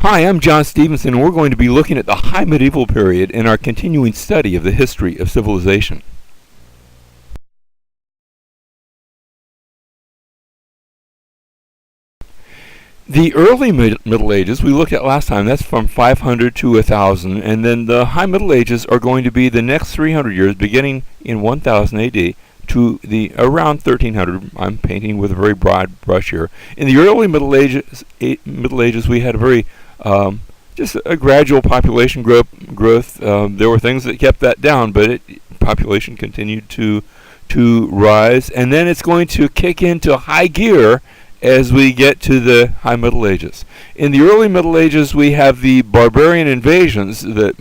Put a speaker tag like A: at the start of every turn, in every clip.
A: Hi, I'm John Stevenson, and we're going to be looking at the High Medieval period in our continuing study of the history of civilization. The early Middle Ages we looked at last time, that's from 500 to 1000, and then the High Middle Ages are going to be the next 300 years, beginning in 1000 AD to the around 1300. I'm painting with a very broad brush here. In the early Middle Ages we had a very just a gradual population growth. There were things that kept that down, but population continued to rise, and then it's going to kick into high gear as we get to the High Middle Ages. In the early Middle Ages, we have the barbarian invasions that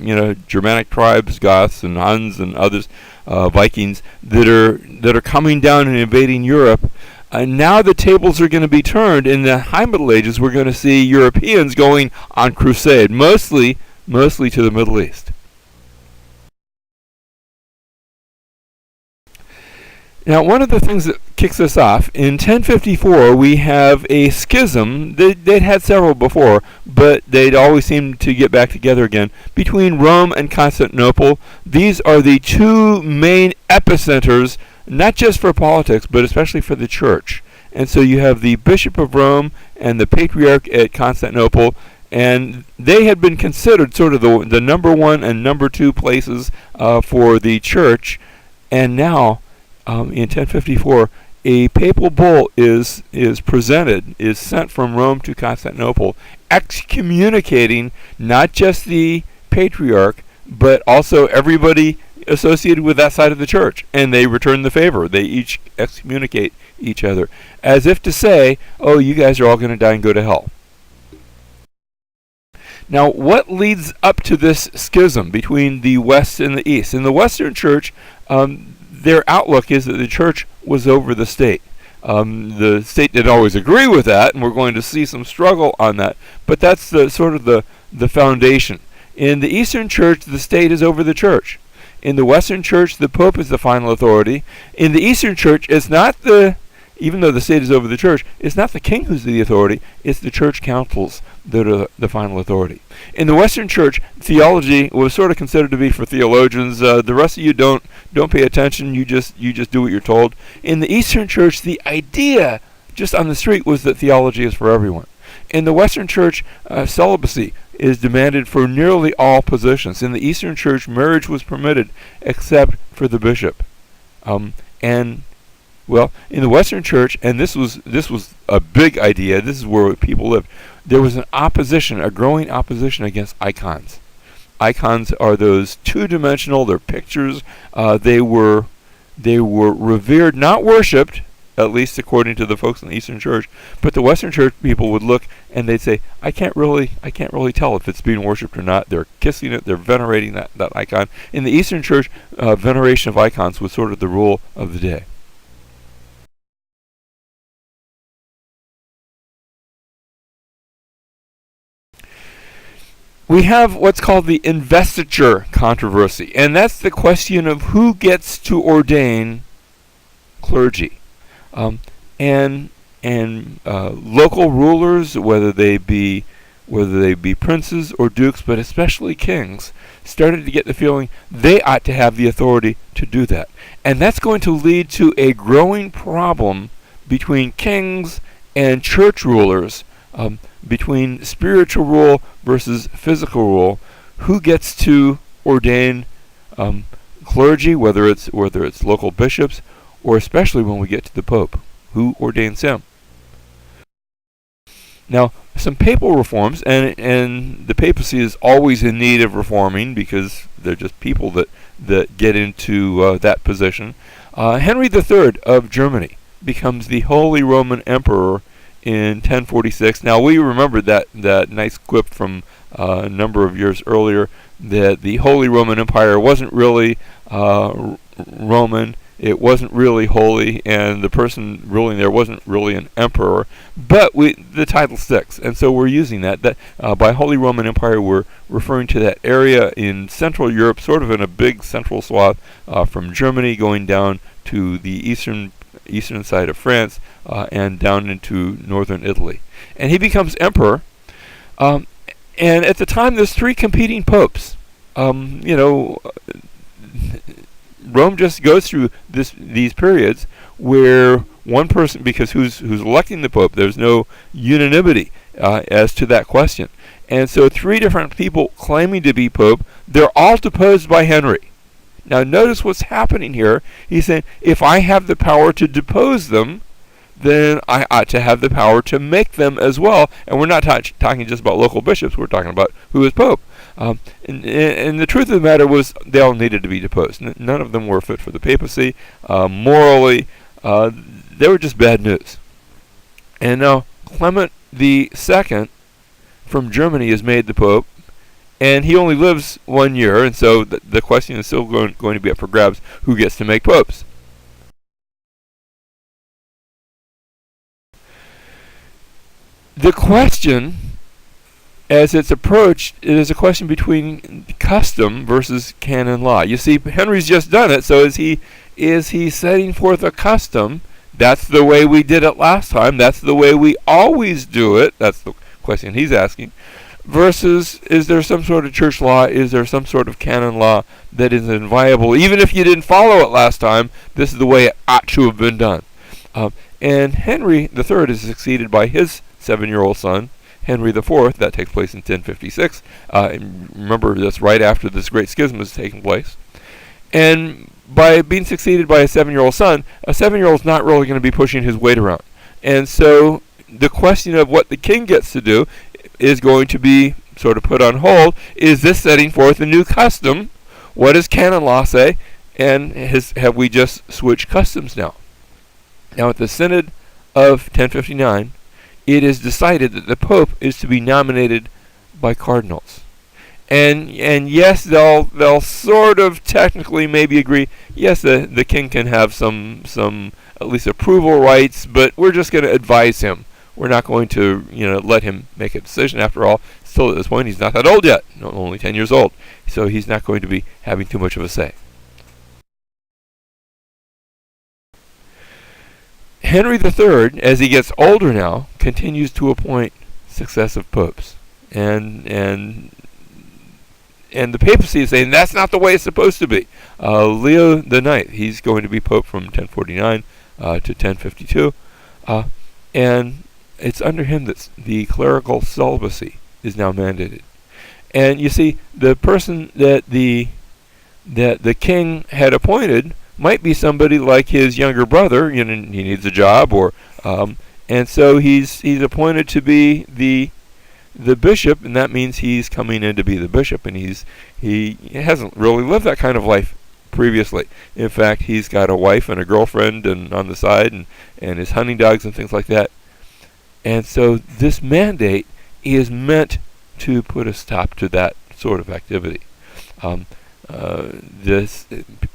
A: Germanic tribes, Goths and Huns and others, Vikings that are coming down and invading Europe. Now the tables are going to be turned. In the High Middle Ages, we're going to see Europeans going on crusade, mostly to the Middle East. Now, one of the things that kicks us off, in 1054, we have a schism. They'd had several before, but they'd always seemed to get back together again, between Rome and Constantinople. These are the two main epicenters, not just for politics, but especially for the church. And so you have the Bishop of Rome and the Patriarch at Constantinople, and they had been considered sort of the number one and number two places for the church. And now, in 1054, a papal bull is sent from Rome to Constantinople, excommunicating not just the Patriarch, but also everybody associated with that side of the church, and they return the favor. They each excommunicate each other, as if to say, oh, you guys are all going to die and go to hell. Now, what leads up to this schism between the West and the East? In the Western Church, their outlook is that the church was over the state. The state didn't always agree with that, and we're going to see some struggle on that, but that's the foundation. In the Eastern Church, the state is over the church. In the Western Church, the Pope is the final authority. In the Eastern Church, it's not even though the state is over the church, it's not the king who's the authority, it's the church councils that are the final authority. In the Western Church, theology was sort of considered to be for theologians. The rest of you don't pay attention, you just do what you're told. In the Eastern Church, the idea just on the street was that theology is for everyone. In the Western Church, celibacy is demanded for nearly all positions. In the Eastern Church, marriage was permitted except for the bishop. In the Western Church, and this was a big idea, this is where people lived, there was a growing opposition against icons. Icons are those two-dimensional, they're pictures. They were revered, not worshipped, at least according to the folks in the Eastern Church, but the Western Church people would look and they'd say, I can't really tell if it's being worshipped or not. They're kissing it, they're venerating that icon. In the Eastern Church, veneration of icons was sort of the rule of the day. We have what's called the Investiture Controversy, and that's the question of who gets to ordain clergy. And local rulers, whether they be princes or dukes, but especially kings, started to get the feeling they ought to have the authority to do that. And that's going to lead to a growing problem between kings and church rulers, between spiritual rule versus physical rule. Who gets to ordain clergy, whether it's local bishops, or especially when we get to the Pope, who ordains him? Now, some papal reforms, and the papacy is always in need of reforming because they're just people that get into that position. Henry III of Germany becomes the Holy Roman Emperor in 1046. Now, we remember that nice quip from a number of years earlier that the Holy Roman Empire wasn't really Roman, it wasn't really holy, and the person ruling there wasn't really an emperor, but the title sticks, and so we're using that. By Holy Roman Empire, we're referring to that area in Central Europe, sort of in a big central swath, from Germany going down to the eastern side of France, and down into northern Italy. And he becomes emperor, And at the time, there's three competing popes. You know, Rome just goes through these periods where one person, because who's electing the pope, there's no unanimity as to that question. And so three different people claiming to be pope, they're all deposed by Henry. Now notice what's happening here. He's saying, if I have the power to depose them, then I ought to have the power to make them as well. And we're not talking just about local bishops, we're talking about who is pope. And the truth of the matter was they all needed to be deposed. None of them were fit for the papacy. Morally, they were just bad news. And now Clement II from Germany is made the pope, and he only lives 1 year, and so the question is still going to be up for grabs, who gets to make popes. The question, as it's approached, it is a question between custom versus canon law. You see, Henry's just done it, so is he setting forth a custom? That's the way we did it last time. That's the way we always do it. That's the question he's asking. Versus, is there some sort of church law? Is there some sort of canon law that is inviolable? Even if you didn't follow it last time, this is the way it ought to have been done. And Henry III is succeeded by his 7-year-old son, Henry IV. That takes place in 1056. Remember, that's right after this Great Schism is taking place. And by being succeeded by a 7-year-old son, a 7-year-old's not really going to be pushing his weight around. And so the question of what the king gets to do is going to be sort of put on hold. Is this setting forth a new custom? What does canon law say? And have we just switched customs now? Now at the Synod of 1059, it is decided that the Pope is to be nominated by cardinals. And yes, they'll sort of technically maybe agree, yes, the king can have some at least approval rights, but we're just going to advise him. We're not going to, let him make a decision. After all, still at this point, he's not that old yet. Only 10 years old. So he's not going to be having too much of a say. Henry III, as he gets older now, continues to appoint successive popes. And the papacy is saying that's not the way it's supposed to be. Leo IX, he's going to be pope from 1049 to 1052. And it's under him that the clerical celibacy is now mandated. And you see, the person that the king had appointed might be somebody like his younger brother. He needs a job, and so he's appointed to be the bishop, and that means he's coming in to be the bishop, and he hasn't really lived that kind of life previously. In fact, he's got a wife and a girlfriend and on the side, and his hunting dogs and things like that. And so this mandate is meant to put a stop to that sort of activity. This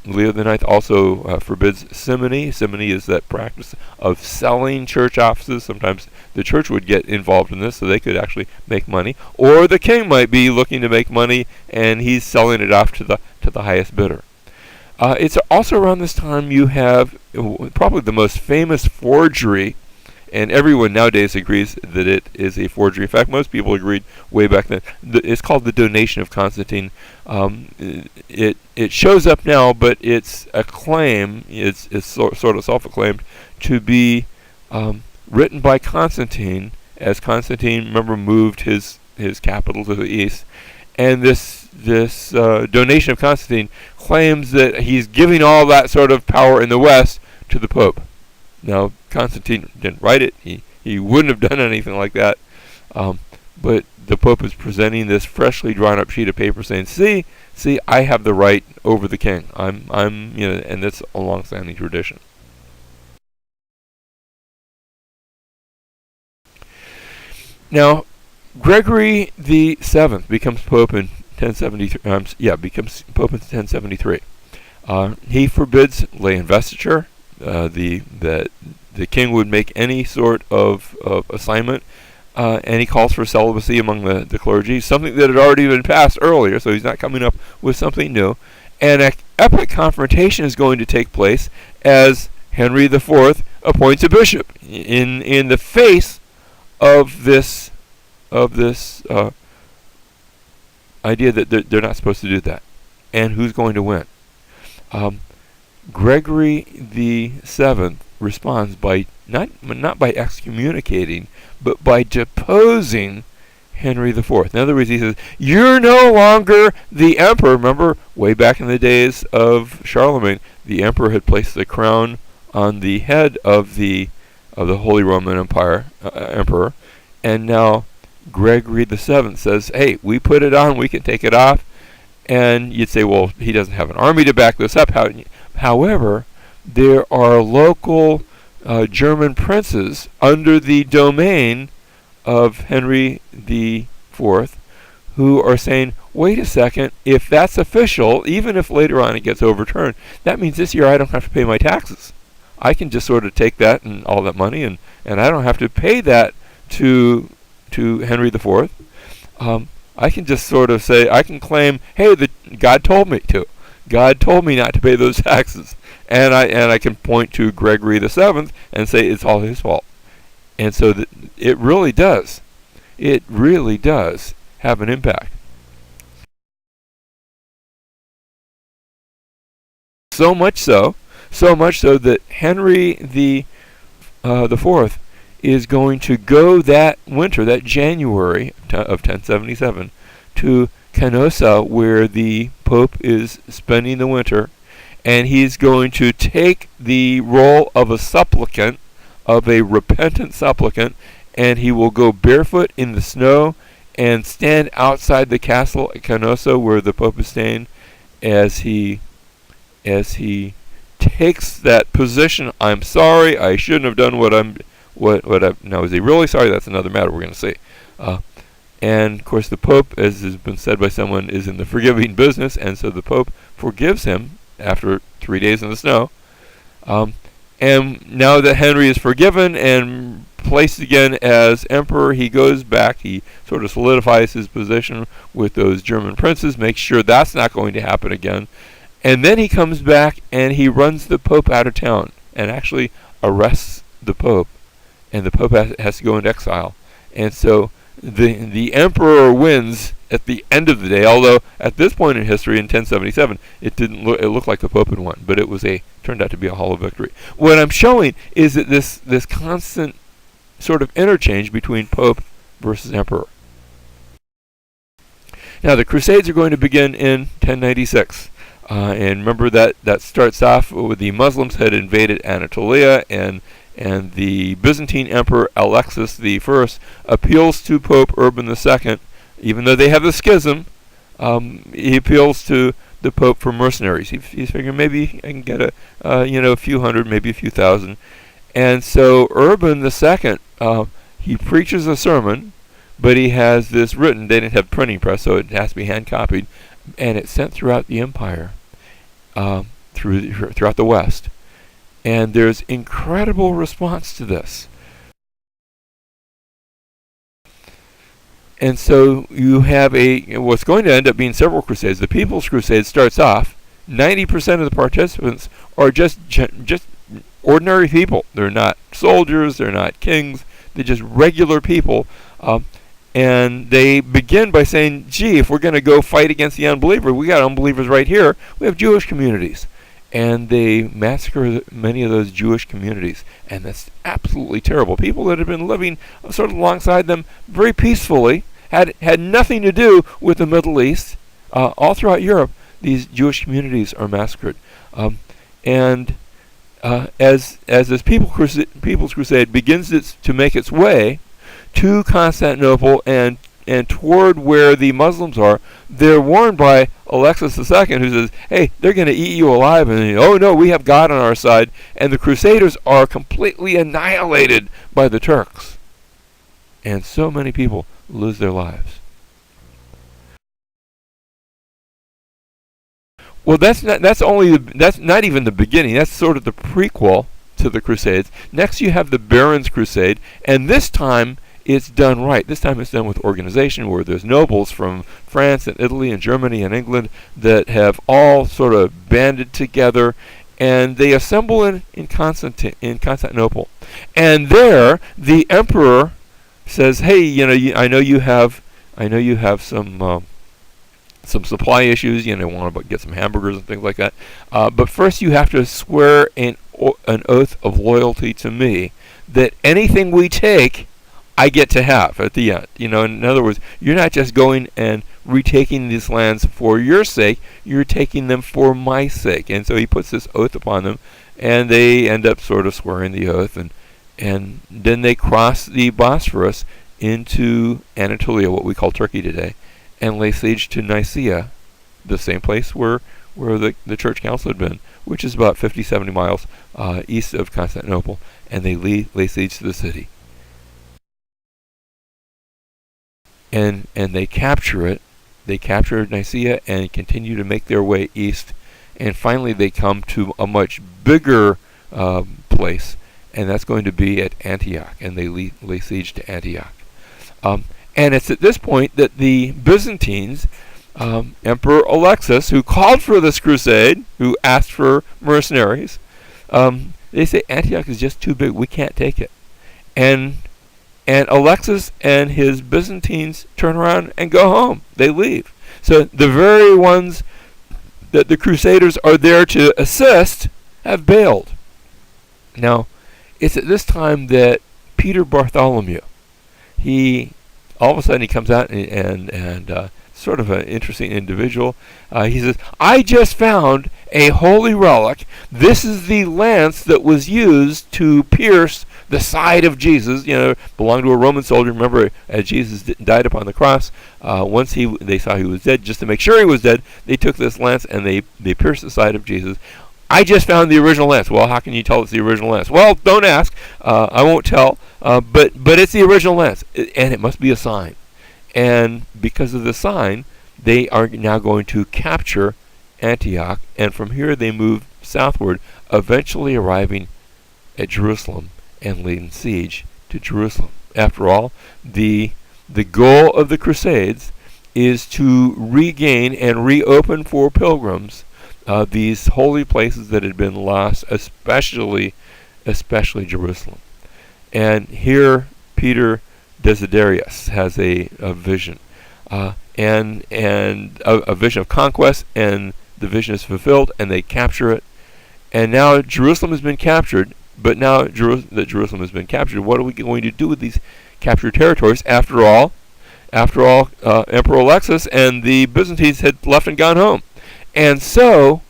A: Leo IX also forbids simony. Simony is that practice of selling church offices. Sometimes the church would get involved in this so they could actually make money, or the king might be looking to make money and he's selling it off to the highest bidder. It's also around this time you have probably the most famous forgery, and everyone nowadays agrees that it is a forgery. In fact, most people agreed way back then. It's called the Donation of Constantine. It shows up now, but it's a claim. It's sort of self-acclaimed to be written by Constantine, as Constantine, remember, moved his capital to the east. And this Donation of Constantine claims that he's giving all that sort of power in the West to the Pope. Now, Constantine didn't write it. He wouldn't have done anything like that. But the Pope is presenting this freshly drawn up sheet of paper saying, see, I have the right over the king. And that's a long-standing tradition. Now, Gregory the Seventh becomes Pope in 1073. Becomes Pope in 1073. He forbids lay investiture. The king would make any sort of assignment, and he calls for celibacy among the clergy, something that had already been passed earlier, so he's not coming up with something new. And an epic confrontation is going to take place as Henry IV appoints a bishop in the face of this idea that they're not supposed to do that. And who's going to win? Gregory the Seventh responds by not by excommunicating, but by deposing Henry IV. In other words, he says, "You're no longer the emperor." Remember, way back in the days of Charlemagne, the emperor had placed the crown on the head of the Holy Roman Empire emperor, and now Gregory the Seventh says, "Hey, we put it on, we can take it off." And you'd say, well, he doesn't have an army to back this up. However, there are local German princes under the domain of Henry IV who are saying, wait a second, if that's official, even if later on it gets overturned, that means this year I don't have to pay my taxes. I can just sort of take that and all that money, and I don't have to pay that to Henry IV. I can just sort of say, I can claim, hey, God told me to. God told me not to pay those taxes. And I can point to Gregory the Seventh and say it's all his fault. And so it really does. It really does have an impact. So much so that Henry the Fourth is going to go that winter, that January of 1077, to Canossa, where the Pope is spending the winter, and he's going to take the role of a supplicant, of a repentant supplicant, and he will go barefoot in the snow and stand outside the castle at Canossa, where the Pope is staying, as he takes that position. I'm sorry, I shouldn't have done what now, is he really sorry? That's another matter we're going to see. And of course the Pope, as has been said by someone, is in the forgiving business, and so the Pope forgives him after 3 days in the snow. And now that Henry is forgiven and placed again as emperor, he goes back, he sort of solidifies his position with those German princes, makes sure that's not going to happen again. And then he comes back and he runs the Pope out of town and actually arrests the Pope. And the Pope has to go into exile. And so the emperor wins at the end of the day, although at this point in history, in 1077, it looked like the Pope had won, but it turned out to be a hollow victory. What I'm showing is that this constant sort of interchange between Pope versus emperor. Now the Crusades are going to begin in 1096. And remember that starts off with the Muslims had invaded Anatolia, and the Byzantine Emperor Alexis I appeals to Pope Urban II, even though they have a schism. He appeals to the Pope for mercenaries. He's figuring maybe I can get a few hundred, maybe a few thousand. And so Urban II, he preaches a sermon, but he has this written. They didn't have printing press, so it has to be hand copied, and it's sent throughout the empire, throughout the West. And there's incredible response to this. And so you have what's going to end up being several crusades. The People's Crusade starts off, 90% of the participants are just ordinary people. They're not soldiers, they're not kings, they're just regular people. And they begin by saying, gee, if we're going to go fight against the unbeliever, we got unbelievers right here. We have Jewish communities. And they massacre many of those Jewish communities. And that's absolutely terrible. People that have been living sort of alongside them very peacefully, had nothing to do with the Middle East. All throughout Europe, these Jewish communities are massacred. As this People's Crusade begins to make its way to Constantinople and toward where the Muslims are, they're warned by Alexis II, who says, hey, they're going to eat you alive. And oh no, we have God on our side. And the Crusaders are completely annihilated by the Turks. And so many people lose their lives. Well, that's not even the beginning. That's sort of the prequel to the Crusades. Next you have the Barons' Crusade, and this time it's done right. This time it's done with organization, where there's nobles from France and Italy and Germany and England that have all sort of banded together, and they assemble in Constantinople. And there, the emperor says, "Hey, I know you have some some supply issues. They want to get some hamburgers and things like that. But first, you have to swear an oath of loyalty to me, that anything we take, I get to have at the end. In other words, you're not just going and retaking these lands for your sake, you're taking them for my sake. And so he puts this oath upon them, and they end up sort of swearing the oath, and then they cross the Bosphorus into Anatolia, what we call Turkey today, and lay siege to Nicaea, the same place where the church council had been, which is about 50-70 miles east of Constantinople, and they lay siege to the city. And they capture it. They capture Nicaea and continue to make their way east. And finally they come to a much bigger place, and that's going to be at Antioch. And they lay siege to Antioch. And it's at this point that the Byzantines, Emperor Alexis, who called for this crusade, who asked for mercenaries, they say Antioch is just too big. We can't take it. And Alexis and his Byzantines turn around and go home. They leave. So the very ones that the Crusaders are there to assist have bailed. Now, it's at this time that Peter Bartholomew, all of a sudden he comes out and sort of an interesting individual. He says, I just found a holy relic. This is the lance that was used to pierce the side of Jesus. Belonged to a Roman soldier. Remember, as Jesus died upon the cross, once they saw he was dead, just to make sure he was dead, they took this lance and they pierced the side of Jesus. I just found the original lance. Well, how can you tell it's the original lance? Well, don't ask. I won't tell. But it's the original lance, and it must be a sign. And because of the sign, they are now going to capture Antioch, and from here they move southward, eventually arriving at Jerusalem and laying siege to Jerusalem. After all, the goal of the Crusades is to regain and reopen for pilgrims these holy places that had been lost, especially Jerusalem. And here Peter Desiderius has a vision, and a vision of conquest, and the vision is fulfilled, and they capture it. And now Jerusalem has been captured, but now that Jerusalem has been captured, what are we going to do with these captured territories? After all, Emperor Alexis and the Byzantines had left and gone home. And so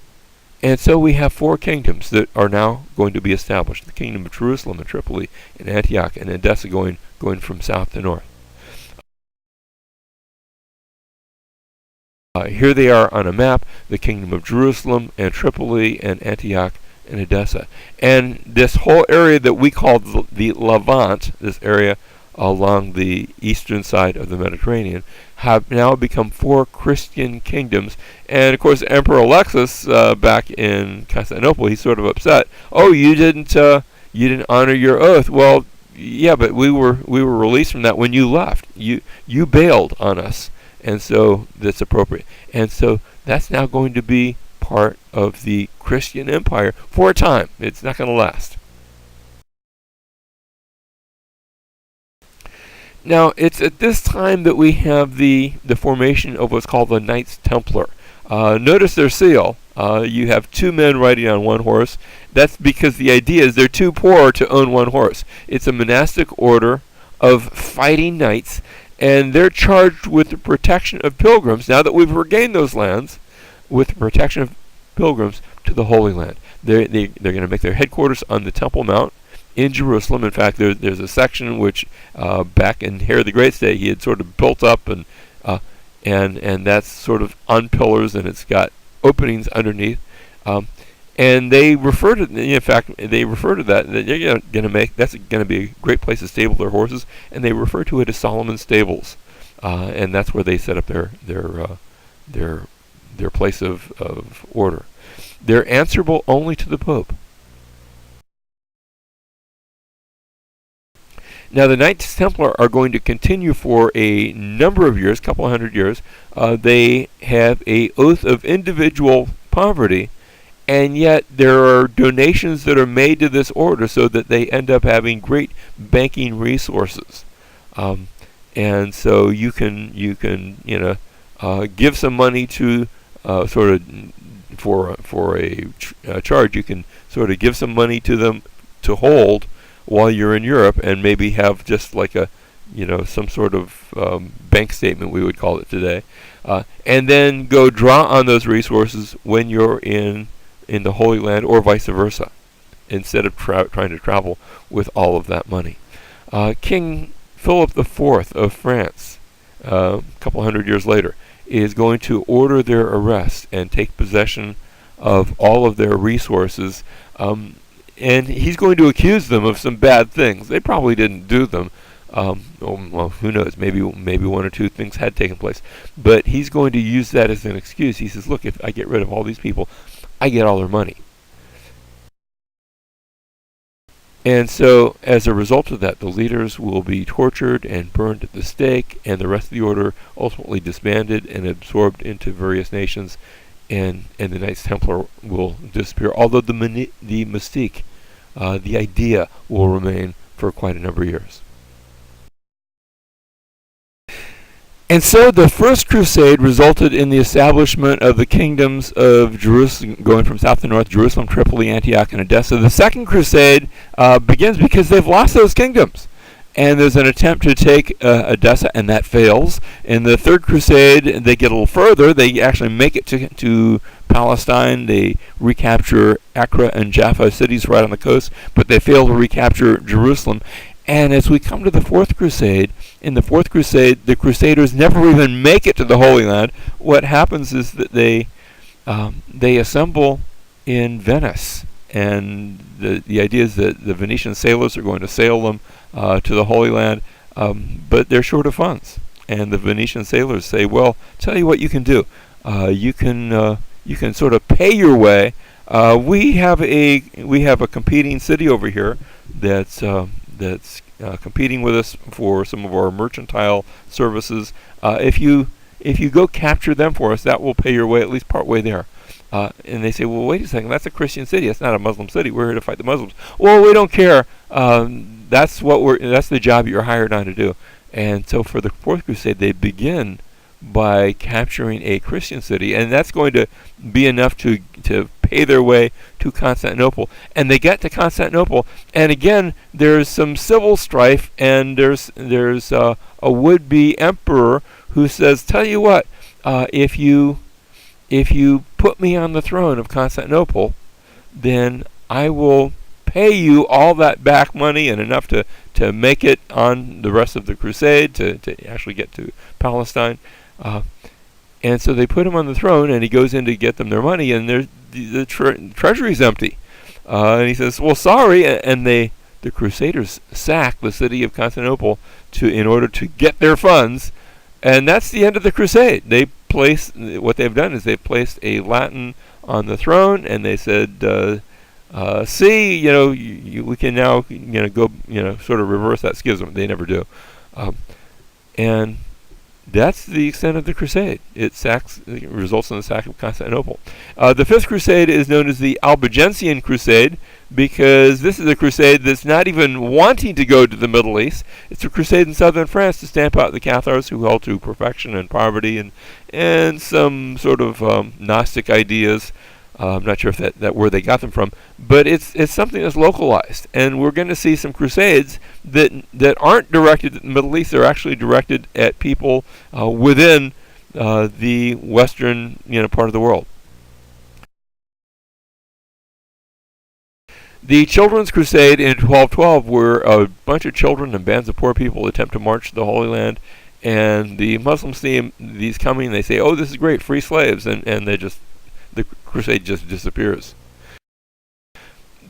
A: we have four kingdoms that are now going to be established. The kingdom of Jerusalem and Tripoli and Antioch and Edessa going from south to north. Here they are on a map, the kingdom of Jerusalem and Tripoli and Antioch and Edessa. And this whole area that we call the Levant, this area along the eastern side of the Mediterranean, have now become four Christian kingdoms. And of course, Emperor Alexis back in Constantinople, he's sort of upset. Oh, you didn't honor your oath. Well, yeah, but we were released from that when you left. You bailed on us, and so that's appropriate. And so that's now going to be part of the Christian empire for a time. It's not going to last. Now, it's at this time that we have the formation of what's called the Knights Templar. Notice their seal. You have two men riding on one horse. That's because the idea is they're too poor to own one horse. It's a monastic order of fighting knights, and they're charged with the protection of pilgrims, now that we've regained those lands, with the protection of pilgrims to the Holy Land. They're going to make their headquarters on the Temple Mount in Jerusalem. In fact, there's a section which back in Herod the Great's day he had sort of built up, and that's sort of on pillars, and it's got openings underneath. And they refer to, in fact, that they're going to make, that's going to be a great place to stable their horses, and they refer to it as Solomon's Stables, and that's where they set up their place of order. They're answerable only to the Pope. Now, the Knights Templar are going to continue for a number of years, couple of hundred years. They have a oath of individual poverty, and yet there are donations that are made to this order so that they end up having great banking resources. And so you can give some money to sort of for a charge. You can sort of give some money to them to hold while you're in Europe, and maybe have just like a, some sort of bank statement, we would call it today, and then go draw on those resources when you're in the Holy Land, or vice versa, instead of trying to travel with all of that money. King Philip IV of France, a couple hundred years later, is going to order their arrest and take possession of all of their resources, and he's going to accuse them of some bad things. They probably didn't do them. Well, who knows? Maybe one or two things had taken place, but he's going to use that as an excuse. He says, "Look, if I get rid of all these people, I get all their money." And so, as a result of that, the leaders will be tortured and burned at the stake, and the rest of the order ultimately disbanded and absorbed into various nations, and the Knights Templar will disappear. Although the mystique, the idea, will remain for quite a number of years. And so the First Crusade resulted in the establishment of the kingdoms of Jerusalem, going from south to north: Jerusalem, Tripoli, Antioch, and Edessa. The Second Crusade begins because they've lost those kingdoms, and there's an attempt to take Edessa, and that fails. In the Third Crusade, they get a little further. They actually make it to Palestine. They recapture Acre and Jaffa, cities right on the coast, but they fail to recapture Jerusalem. And as we come to the Fourth Crusade, in the Fourth Crusade, the Crusaders never even make it to the Holy Land. What happens is that they assemble in Venice, and the idea is that the Venetian sailors are going to sail them to the Holy Land, but they're short of funds. And the Venetian sailors say, "Well, tell you what you can do. You can sort of pay your way. We have a competing city over here that's competing with us for some of our mercantile services. If you go capture them for us, that will pay your way at least part way there." And they say, "Well, wait a second. That's a Christian city. It's not a Muslim city. We're here to fight the Muslims." "Well, we don't care. That's the job you're hired on to do." And so for the Fourth Crusade, they begin by capturing a Christian city, and that's going to be enough to pay their way to Constantinople. And they get to Constantinople, and again there's some civil strife, and there's a would-be emperor who says, "Tell you what, if you put me on the throne of Constantinople, then I will pay you all that back money and enough to make it on the rest of the crusade, to actually get to Palestine." And so they put him on the throne, and he goes in to get them their money, and the treasury's empty. And he says, "Well, sorry," and the Crusaders sack the city of Constantinople in order to get their funds, and that's the end of the crusade. What they've done is they've placed a Latin on the throne, and they said, "See, we can now, go, sort of reverse that schism." They never do, and that's the extent of the crusade. It results in the sack of Constantinople. The Fifth Crusade is known as the Albigensian Crusade because this is a crusade that's not even wanting to go to the Middle East. It's a crusade in southern France to stamp out the Cathars, who held to perfection and poverty and some sort of Gnostic ideas. I'm not sure if that where they got them from, but it's something that's localized, and we're going to see some crusades that aren't directed at the Middle East. They're actually directed at people within the western part of the world. The Children's Crusade in 1212, where a bunch of children and bands of poor people attempt to march to the Holy Land, and the Muslims see these coming, and they say, "Oh, this is great, free slaves," and the crusade just disappears.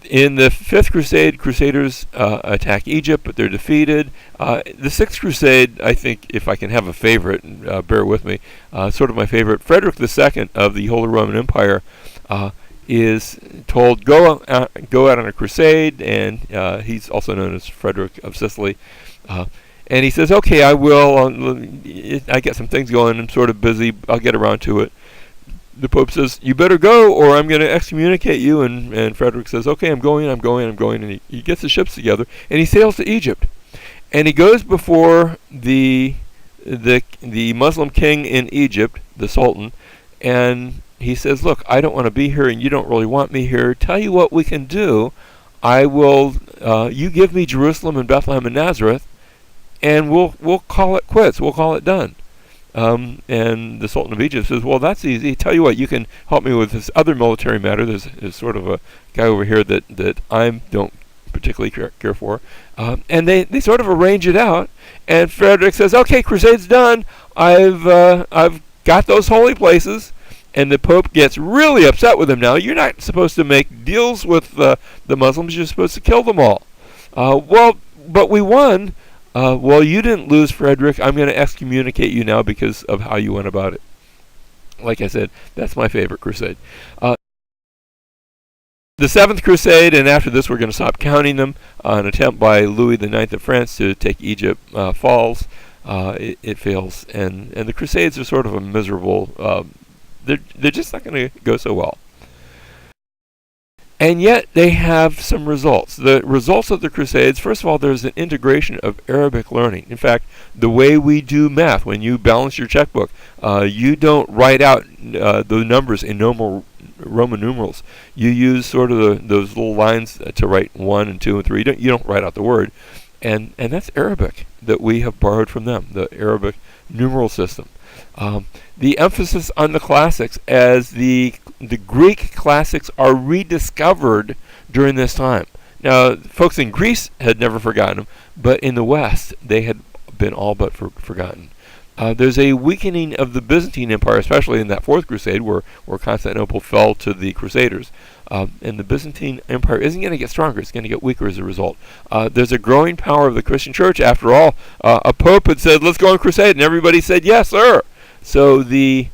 A: In the Fifth Crusade, Crusaders attack Egypt, but they're defeated. The Sixth Crusade, I think, if I can have a favorite, bear with me, sort of my favorite, Frederick II of the Holy Roman Empire is told, go out on a crusade, and he's also known as Frederick of Sicily. And he says, "Okay, I will. I get some things going. I'm sort of busy. I'll get around to it." The Pope says, "You better go, or I'm going to excommunicate you." And Frederick says, "Okay, I'm going. And he gets the ships together, and he sails to Egypt. And he goes before the the Muslim king in Egypt, the Sultan, and he says, "Look, I don't want to be here, and you don't really want me here. Tell you what we can do. I will. You give me Jerusalem and Bethlehem and Nazareth, and we'll call it quits. We'll call it done." And the Sultan of Egypt says, "Well, that's easy. Tell you what, you can help me with this other military matter. There's sort of a guy over here that I don't particularly care for." And they sort of arrange it out. And Frederick says, "Okay, Crusade's done. I've got those holy places." And the Pope gets really upset with him now. "You're not supposed to make deals with the Muslims. You're supposed to kill them all." "Well, but we won." "Well, you didn't lose, Frederick. I'm going to excommunicate you now because of how you went about it." Like I said, that's my favorite crusade. The Seventh Crusade, and after this we're going to stop counting them, an attempt by Louis IX of France to take Egypt falls. It fails, and the Crusades are sort of a miserable. They're just not going to go so well. And yet they have some results. The results of the Crusades, first of all, there's an integration of Arabic learning. In fact, the way we do math, when you balance your checkbook, you don't write out the numbers in Roman numerals. You use sort of those little lines to write 1 and 2 and 3. You don't write out the word. And that's Arabic that we have borrowed from them, the Arabic numeral system. The emphasis on the classics, as the Greek classics are rediscovered during this time. Now, folks in Greece had never forgotten them, but in the West, they had been all but forgotten. There's a weakening of the Byzantine Empire, especially in that Fourth Crusade, where Constantinople fell to the Crusaders. And the Byzantine Empire isn't going to get stronger. It's going to get weaker as a result. There's a growing power of the Christian church. After all, a pope had said, "Let's go on crusade," and everybody said, "Yes, sir." So the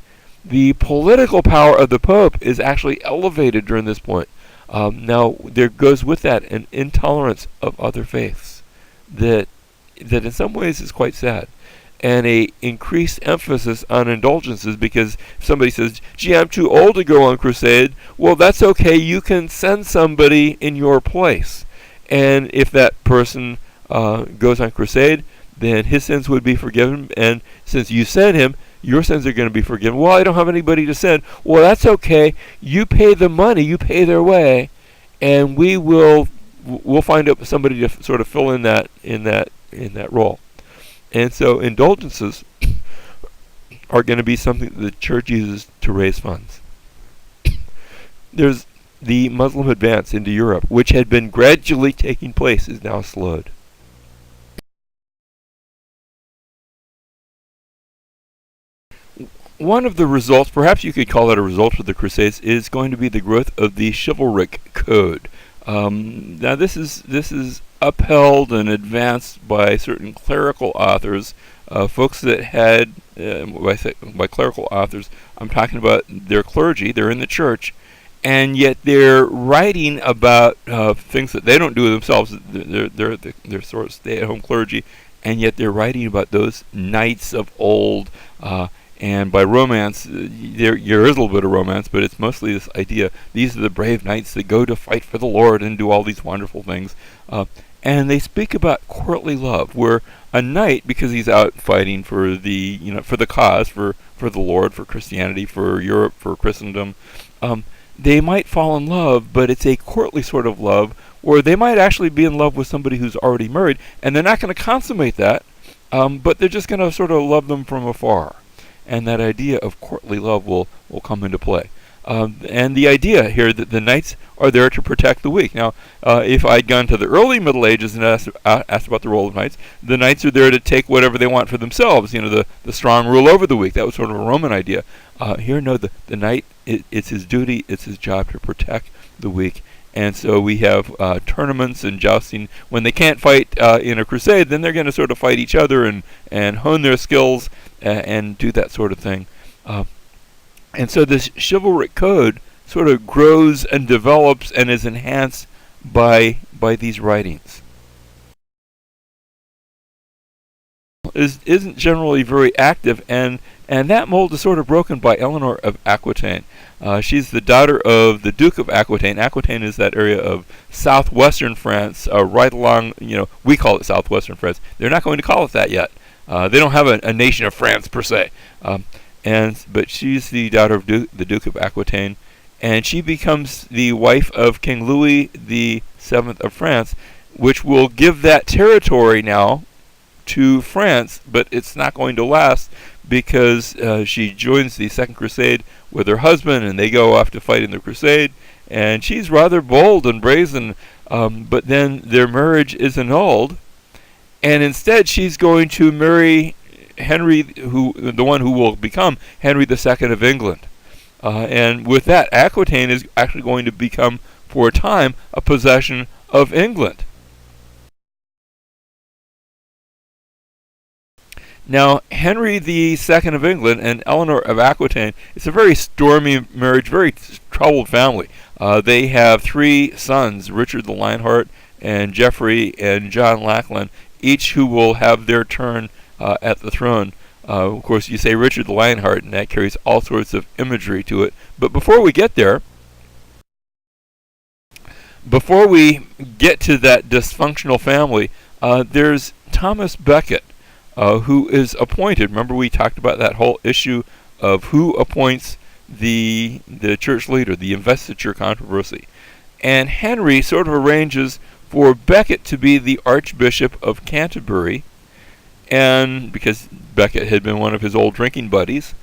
A: political power of the pope is actually elevated during this point. Now, there goes with that an intolerance of other faiths that in some ways is quite sad. And a increased emphasis on indulgences, because if somebody says, "Gee, I'm too old to go on crusade," well, that's okay. You can send somebody in your place. And if that person goes on crusade, then his sins would be forgiven. And since you sent him, your sins are going to be forgiven. "Well, I don't have anybody to send." Well, that's okay. You pay the money. You pay their way. And we'll find out somebody to sort of fill in that role. And so indulgences are going to be something that the church uses to raise funds. There's the Muslim advance into Europe, which had been gradually taking place, is now slowed. One of the results, perhaps you could call it a result of the Crusades, is going to be the growth of the chivalric code. Now this is upheld and advanced by certain clerical authors, folks that had, by clerical authors, I'm talking about their clergy. They're in the church, and yet they're writing about things that they don't do themselves. They're sort of stay-at-home clergy, and yet they're writing about those knights of old. And by romance, there is a little bit of romance, but it's mostly this idea, these are the brave knights that go to fight for the Lord and do all these wonderful things. And they speak about courtly love, where a knight, because he's out fighting for the cause, for the Lord, for Christianity, for Europe, for Christendom, they might fall in love, but it's a courtly sort of love, or they might actually be in love with somebody who's already married, and they're not going to consummate that, but they're just going to sort of love them from afar. And that idea of courtly love will come into play. And the idea here that the knights are there to protect the weak. Now, if I'd gone to the early Middle Ages and asked about the role of knights, the knights are there to take whatever they want for themselves. The strong rule over the weak. That was sort of a Roman idea. Here, no, the knight, it's his duty, it's his job to protect the weak. And so we have tournaments and jousting. When they can't fight in a crusade, then they're going to sort of fight each other and hone their skills and do that sort of thing. And so this chivalric code sort of grows and develops and is enhanced by these writings. Isn't generally very active, and that mold is sort of broken by Eleanor of Aquitaine. She's the daughter of the Duke of Aquitaine. Aquitaine is that area of southwestern France, right along, we call it southwestern France. They're not going to call it that yet. They don't have a nation of France per se. But she's the daughter of the Duke of Aquitaine, and she becomes the wife of King Louis the Seventh of France, which will give that territory now to France, but it's not going to last because she joins the Second Crusade with her husband, and they go off to fight in the Crusade, and she's rather bold and brazen, but then their marriage is annulled, and instead she's going to marry Henry, the one who will become Henry II of England. And with that, Aquitaine is actually going to become, for a time, a possession of England. Now, Henry II of England and Eleanor of Aquitaine, it's a very stormy marriage, very troubled family. They have 3 sons, Richard the Lionheart and Geoffrey and John Lackland, each who will have their turn at the throne. Of course, you say Richard the Lionheart, and that carries all sorts of imagery to it. But before we get there, before we get to that dysfunctional family, there's Thomas Becket, who is appointed. Remember, we talked about that whole issue of who appoints the church leader, the Investiture Controversy. And Henry sort of arranges for Becket to be the Archbishop of Canterbury, and because Becket had been one of his old drinking buddies,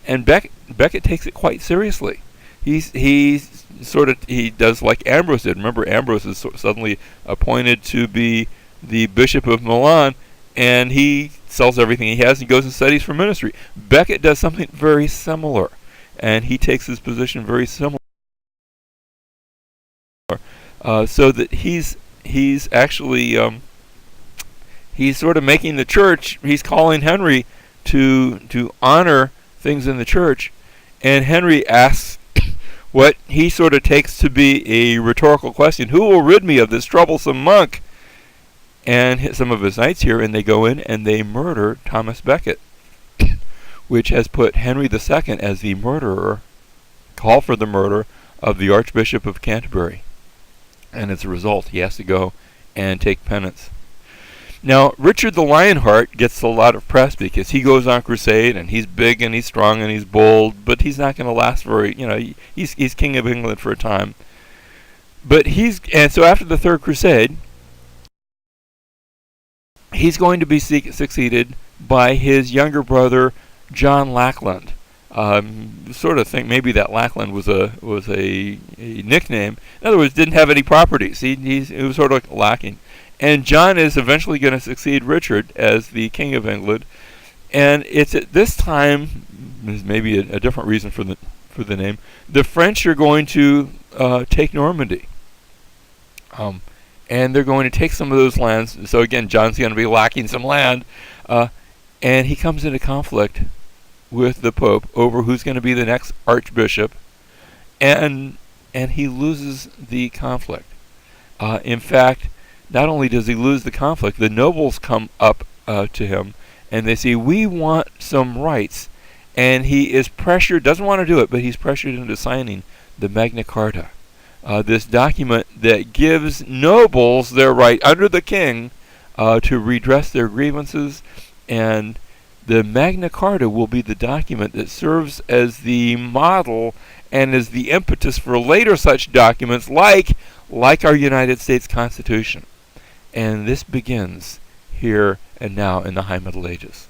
A: and Becket takes it quite seriously. He does like Ambrose did. Remember, Ambrose is suddenly appointed to be the Bishop of Milan, and he sells everything he has and goes and studies for ministry. Becket does something very similar, and he takes his position very similar. So that he's actually he's sort of making the church. He's calling Henry to honor things in the church, and Henry asks what he sort of takes to be a rhetorical question: "Who will rid me of this troublesome monk?" And some of his knights here, and they go in and they murder Thomas Becket, which has put Henry II as the murderer, call for the murder of the Archbishop of Canterbury. And as a result, he has to go and take penance. Now, Richard the Lionheart gets a lot of press because he goes on crusade, and he's big and he's strong and he's bold, but he's not going to last very, he's king of England for a time. And so after the Third Crusade, he's going to be succeeded by his younger brother, John Lackland. Sort of think maybe that Lackland was a nickname. In other words, didn't have any properties. He was sort of lacking. And John is eventually going to succeed Richard as the King of England. And it's at this time, there's maybe a different reason for the name, the French are going to take Normandy. And they're going to take some of those lands. So again, John's going to be lacking some land. And he comes into conflict with the Pope over who's going to be the next archbishop. And he loses the conflict. In fact, not only does he lose the conflict, the nobles come up to him and they say, "We want some rights." And he is pressured, doesn't want to do it, but he's pressured into signing the Magna Carta. This document that gives nobles their right under the king to redress their grievances, and the Magna Carta will be the document that serves as the model and as the impetus for later such documents like our United States Constitution. And this begins here and now in the High Middle Ages.